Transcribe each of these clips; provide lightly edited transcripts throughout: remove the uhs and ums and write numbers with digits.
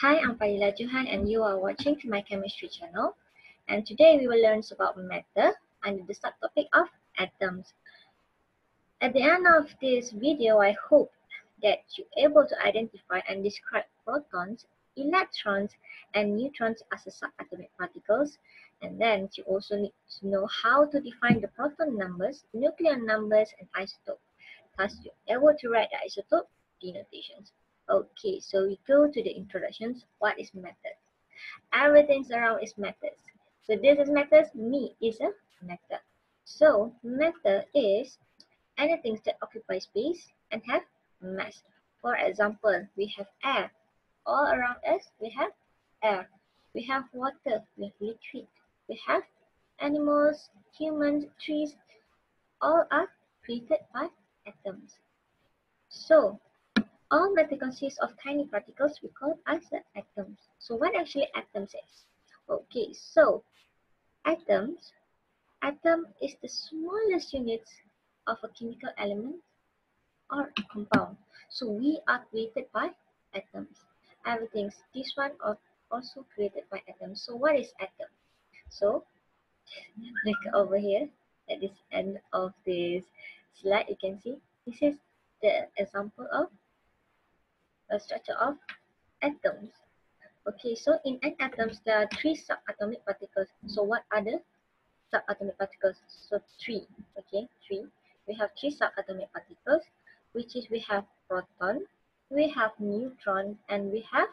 Hi, I'm Fadila Johan and you are watching my chemistry channel. And today we will learn about matter under the subtopic of atoms. At the end of this video, I hope that you're able to identify and describe protons, electrons, and neutrons as a subatomic particles. And then you also need to know how to define the proton numbers, nucleon numbers, and isotope. Thus, you're able to write the isotope denotations. Okay, so we go to the introductions. What is matter? Everything around is matters. So this is matters, me is a matter. So matter is anything that occupy space and have mass. For example, we have air. All around us, we have air. We have water, we have liquid. We have animals, humans, trees. All are created by atoms. So all matter consists of tiny particles we call as the atoms. So what actually atoms is? Okay, so atoms, atom is the smallest units of a chemical element or a compound. So we are created by atoms. Everything's this one are also created by atoms. So what is atom? So like over here at this end of this slide, you can see this is the example of a structure of atoms. Okay, so in an atoms there are three subatomic particles. So what are the subatomic particles? So three. Okay, three. We have three subatomic particles, which is we have proton, we have neutron, and we have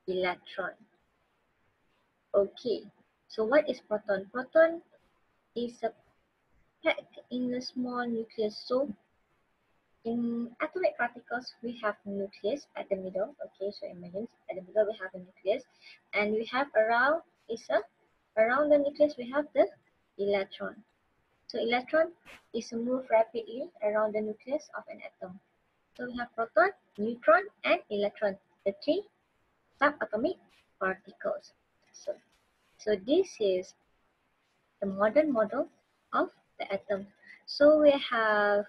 electron. Okay, so what is proton? Proton is a packed in a small nucleus. So in atomic particles, we have nucleus at the middle. Okay, so imagine at the middle we have a nucleus, and we have around the nucleus we have the electron. So electron is moved rapidly around the nucleus of an atom. So we have proton, neutron, and electron, the three subatomic particles. So this is the modern model of the atom. So we have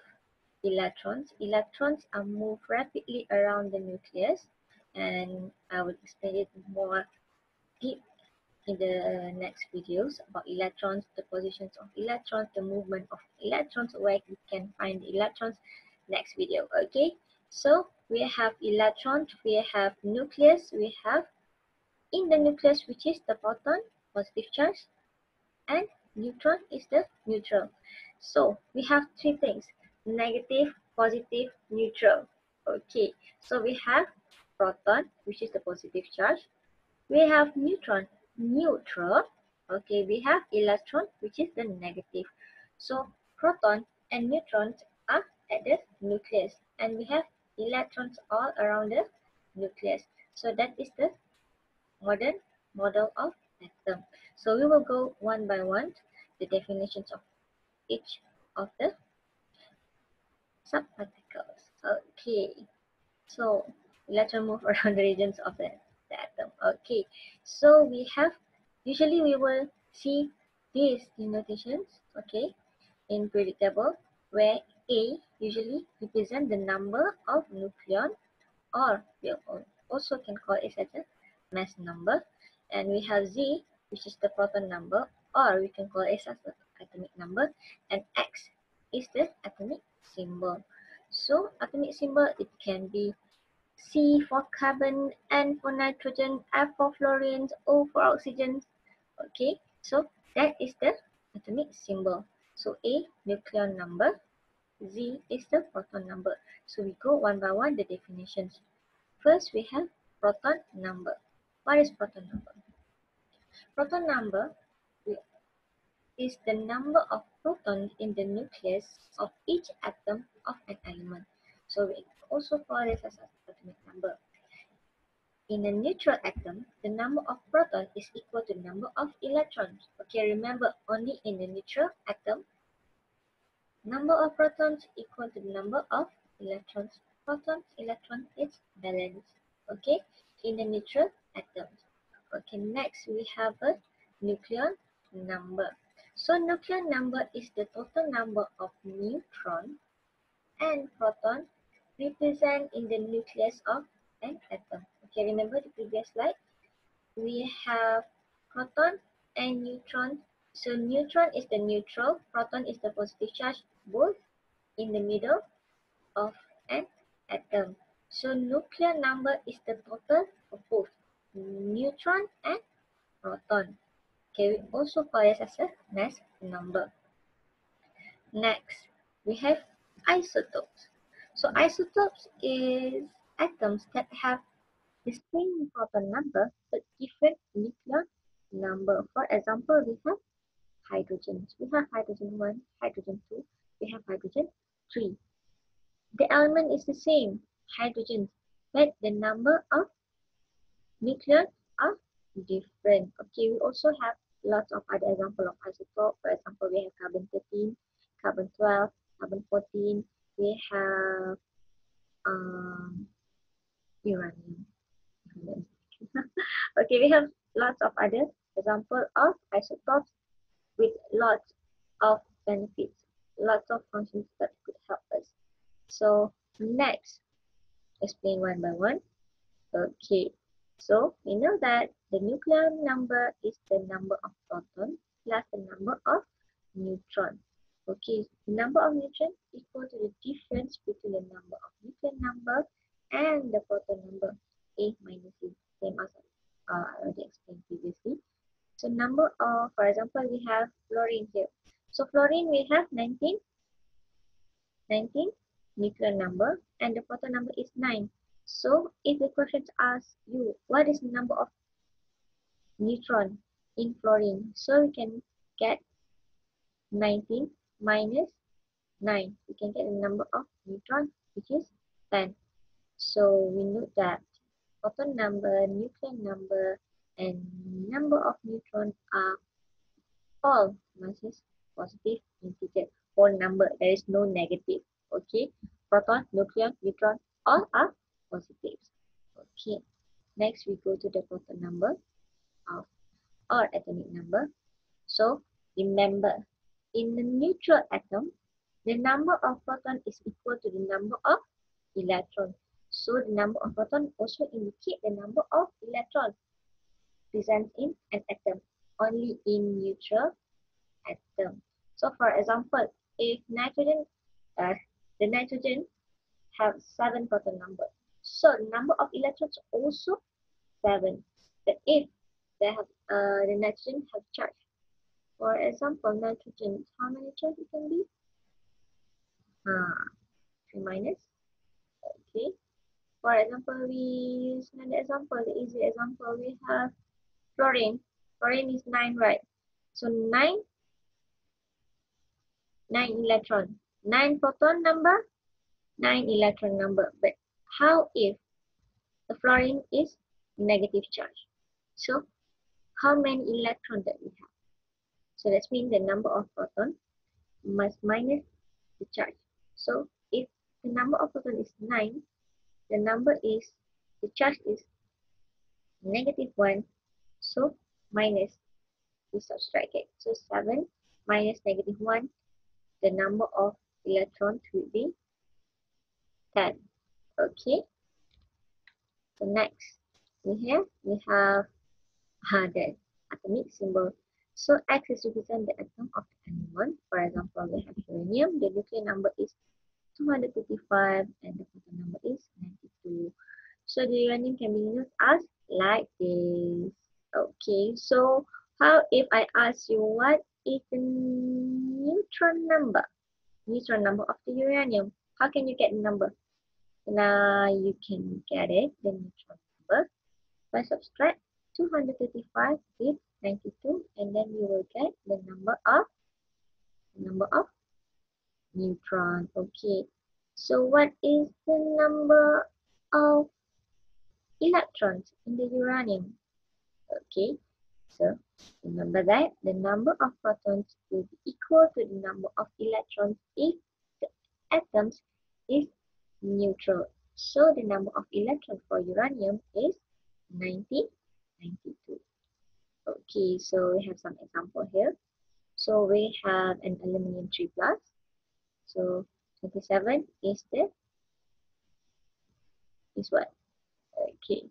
electrons. Electrons are moved rapidly around the nucleus, and I will explain it more deep in the next videos about electrons, the positions of electrons, the movement of electrons, where we can find the electrons next video. Okay, so we have electrons, we have nucleus, we have in the nucleus, which is the proton, positive charge, and neutron is the neutral. So we have three things: negative, positive, neutral. Okay, so we have proton, which is the positive charge. We have neutron, neutral. Okay, we have electron, which is the negative. So proton and neutrons are at the nucleus, and we have electrons all around the nucleus. So that is the modern model of atom. So we will go one by one the definitions of each of the subparticles. Okay, so let's move around the regions of the atom. Okay, so we have, usually we will see these denotations, okay, in periodic table, where A usually represent the number of nucleon, or we also can call it as a mass number, and we have Z, which is the proton number, or we can call it as the atomic number, and X is the atomic symbol. So atomic symbol, it can be C for carbon, N for nitrogen, F for fluorine, O for oxygen. Okay, so that is the atomic symbol. So A, nucleon number, Z is the proton number. So we go one by one the definitions. First, we have proton number. What is proton number? Proton number is the number of protons in the nucleus of each atom of an element. So we also call this as atomic number. In a neutral atom, the number of protons is equal to the number of electrons. Okay, remember, only in the neutral atom, number of protons equal to the number of electrons. Protons, electron is balanced. Okay, in the neutral atoms. Okay, next we have a nucleon number. So nucleon number is the total number of neutron and proton represent in the nucleus of an atom. Okay, remember the previous slide? We have proton and neutron. So neutron is the neutral, proton is the positive charge, both in the middle of an atom. So nuclear number is the total of both neutron and proton. Okay, we also call it as a mass number. Next, we have isotopes. So isotopes is atoms that have the same proton number but different nuclear number. For example, we have hydrogen. We have hydrogen 1, hydrogen 2, we have hydrogen 3. The element is the same, hydrogen, but the number of nucleons are different. Okay, we also have lots of other examples of isotope. For example, we have carbon 13, carbon 12, carbon 14. We have uranium. Okay, we have lots of other examples of isotopes with lots of benefits, lots of functions that could help us. So next, explain one by one. Okay, so we know that the nuclear number is the number of protons plus the number of neutrons. Okay, the number of neutrons equal to the difference between the number of nuclear number and the proton number, A minus C, same as I already explained previously. So number of, for example, we have fluorine here. So fluorine we have 19 nuclear number and the proton number is 9. So if the question asks you what is the number of neutron in fluorine, so we can get 19 minus 9. We can get the number of neutron, which is 10. So we note that proton number, nuclear number, and number of neutrons are all masses positive integer, whole number. There is no negative. Okay, proton, nucleon, neutron, all are positives. Okay, next we go to the proton number of or atomic number. So remember, in the neutral atom, the number of proton is equal to the number of electrons. So the number of proton also indicate the number of electrons present in an atom. Only in neutral atom. So for example, if the nitrogen have 7 proton number, so the number of electrons also 7. But if they have the nitrogen have charge, for example, nitrogen, how many charge it can be? 3 minus. Okay. For example, we use another example, the easy example, we have fluorine. Fluorine is 9, right? So 9 electron. 9 proton number, 9 electron number. But how if the fluorine is negative charge? So how many electrons that we have? So that means the number of proton must minus the charge. So if the number of proton is 9, the charge is negative 1. So minus, we subtract it. So 7 minus negative 1, the number of electrons will be 10. Okay. So next, we have the atomic symbol. So X is represent the atom of the element. For example, we have uranium. The nuclear number is 235 and the proton number is 92. So the uranium can be used as like this. Okay, so how if I ask you what is the neutron number? Neutron number of the uranium. How can you get the number? Now you can get it, the neutron number, by subtract 235 with 92 and then you will get the number of neutron. Okay, so what is the number of electrons in the uranium? Okay, so remember that the number of protons will be equal to the number of electrons if the atoms is neutral. So the number of electrons for uranium is 92. Okay, so we have some example here. So we have an aluminum 3+. So 27 is what? Okay.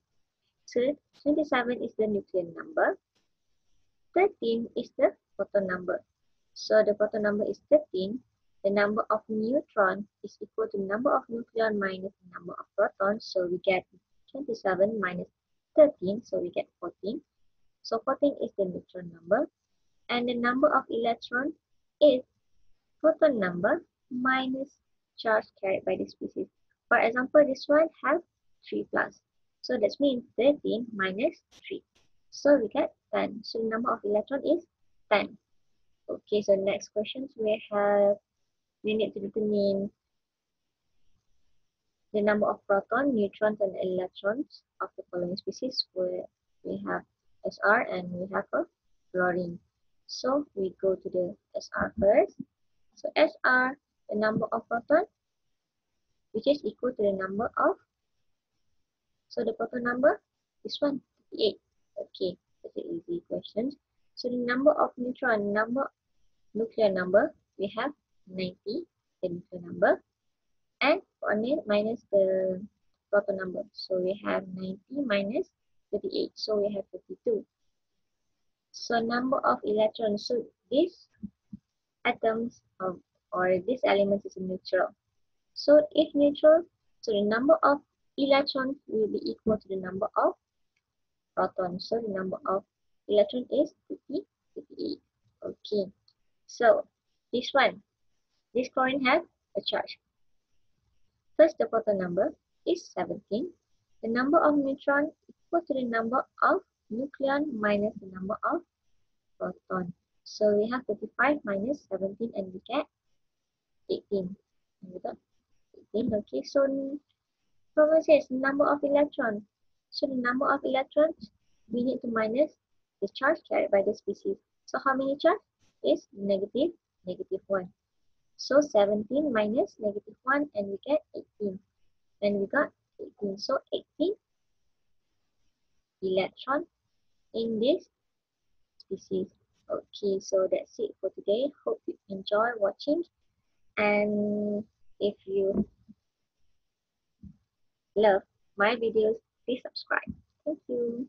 So 27 is the nucleon number. 13 is the proton number. So the proton number is 13. The number of neutrons is equal to the number of nucleon minus the number of protons. So we get 27 minus 13. So we get 14. So 14 is the neutron number. And the number of electrons is proton number minus charge carried by the species. For example, this one have 3 plus. So that means 13 minus 3. So we get 10. So the number of electrons is 10. Okay, so next questions we need to determine the number of protons, neutrons, and electrons of the following species, where we have Sr and we have a fluorine. So we go to the Sr first. So Sr, the number of protons, which is equal to the number of, so the proton number, this one, 38. Okay, that's an easy question. So the number of neutron, nuclear number, we have 90, the nuclear number, and minus the proton number. So we have 90 minus 38, so we have 52. So number of electrons, so these atoms or this element is neutral. So if neutral, so the number of electrons will be equal to the number of protons. So the number of electrons is 58. Okay. So this one, this chlorine has a charge. First, the proton number is 17. The number of neutrons equal to the number of nucleon minus the number of proton. So we have 35 minus 17 and we get 18. And we got 18. Okay, so problem says number of electrons. So the number of electrons, we need to minus the charge carried by the species. So how many charge? Is negative 1. So 17 minus negative 1 and we get 18. And we got 18. So 18 electron in this species. Okay, so that's it for today. Hope you enjoy watching. And if you love my videos, please subscribe. Thank you.